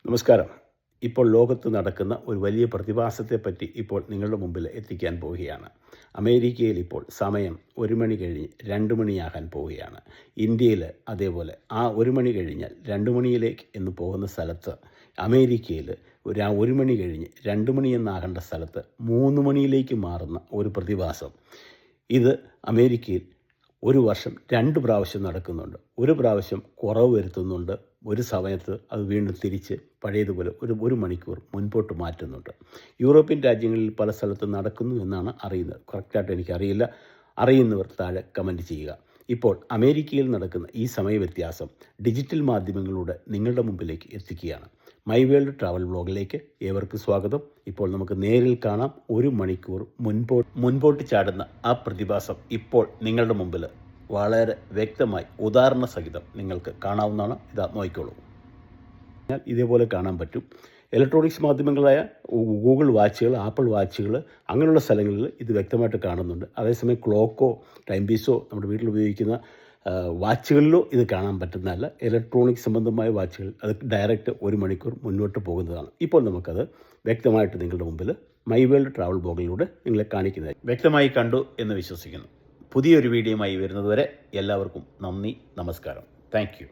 നമസ്കാരം. ഇപ്പോൾ ലോകത്ത് നടക്കുന്ന ഒരു വലിയ പ്രതിഭാസത്തെപ്പറ്റി ഇപ്പോൾ നിങ്ങളുടെ മുമ്പിൽ എത്തിക്കാൻ പോവുകയാണ്. അമേരിക്കയിൽ ഇപ്പോൾ സമയം 1 മണി കഴിഞ്ഞ് 2 മണിയാകാൻ പോവുകയാണ്. ഇന്ത്യയിൽ അതേപോലെ ആ 1 മണി കഴിഞ്ഞാൽ 2 മണിയിലേക്ക് എന്ന് പോകുന്ന സ്ഥലത്ത് അമേരിക്കയിൽ 1 മണി കഴിഞ്ഞ് 2 മണി എന്നാകേണ്ട സ്ഥലത്ത് 3 മണിയിലേക്ക് മാറുന്ന ഒരു പ്രതിഭാസം. ഇത് അമേരിക്കയിൽ ഒരു വർഷം 2 പ്രാവശ്യം നടക്കുന്നുണ്ട്. ഒരു പ്രാവശ്യം കുറവ് വരുത്തുന്നുണ്ട്, ഒരു സമയത്ത് അത് വീണ്ടും തിരിച്ച് പഴയതുപോലെ ഒരു മണിക്കൂർ മുൻപോട്ട് മാറ്റുന്നുണ്ട്. യൂറോപ്യൻ രാജ്യങ്ങളിൽ പല സ്ഥലത്തും നടക്കുന്നു എന്നാണ് അറിയുന്നത്. കറക്റ്റായിട്ട് എനിക്കറിയില്ല. അറിയുന്നവർ താഴെ കമൻറ്റ് ചെയ്യുക. ഇപ്പോൾ അമേരിക്കയിൽ നടക്കുന്ന ഈ സമയവ്യത്യാസം ഡിജിറ്റൽ മാധ്യമങ്ങളിലൂടെ നിങ്ങളുടെ മുമ്പിലേക്ക് എത്തിക്കുകയാണ്. മൈ വേൾഡ് ട്രാവൽ വ്ലോഗിലേക്ക് ഏവർക്കും സ്വാഗതം. ഇപ്പോൾ നമുക്ക് നേരിൽ കാണാം. 1 മണിക്കൂർ മുൻപോട്ട് ചാടുന്ന ആ പ്രതിഭാസം ഇപ്പോൾ നിങ്ങളുടെ മുമ്പിൽ വളരെ വ്യക്തമായി ഉദാഹരണ സഹിതം നിങ്ങൾക്ക് കാണാവുന്നതാണ്. ഇതാ നോക്കിക്കോളൂ. ഇതേപോലെ കാണാൻ പറ്റും. ഇലക്ട്രോണിക്സ് മാധ്യമങ്ങളായ ഗൂഗിൾ വാച്ചുകൾ, ആപ്പിൾ വാച്ചുകൾ അങ്ങനെയുള്ള സ്ഥലങ്ങളിൽ ഇത് വ്യക്തമായിട്ട് കാണുന്നുണ്ട്. അതേസമയം ക്ലോക്കോ ടൈം പീസോ നമ്മുടെ വീട്ടിൽ ഉപയോഗിക്കുന്ന വാച്ചുകളിലോ ഇത് കാണാൻ പറ്റുന്നതല്ല. ഇലക്ട്രോണിക് സംബന്ധമായ വാച്ചുകൾ അത് ഡയറക്റ്റ് 1 മണിക്കൂർ മുന്നോട്ട് പോകുന്നതാണ്. ഇപ്പോൾ നമുക്കത് വ്യക്തമായിട്ട് നിങ്ങളുടെ മുമ്പിൽ മൈ വേൾഡ് ട്രാവൽ ബ്ലോഗിലൂടെ നിങ്ങളെ കാണിക്കുന്നത് വ്യക്തമായി കണ്ടു എന്ന് വിശ്വസിക്കുന്നു. പുതിയൊരു വീഡിയോയുമായി വരുന്നതുവരെ എല്ലാവർക്കും നന്ദി, നമസ്കാരം. Thank you.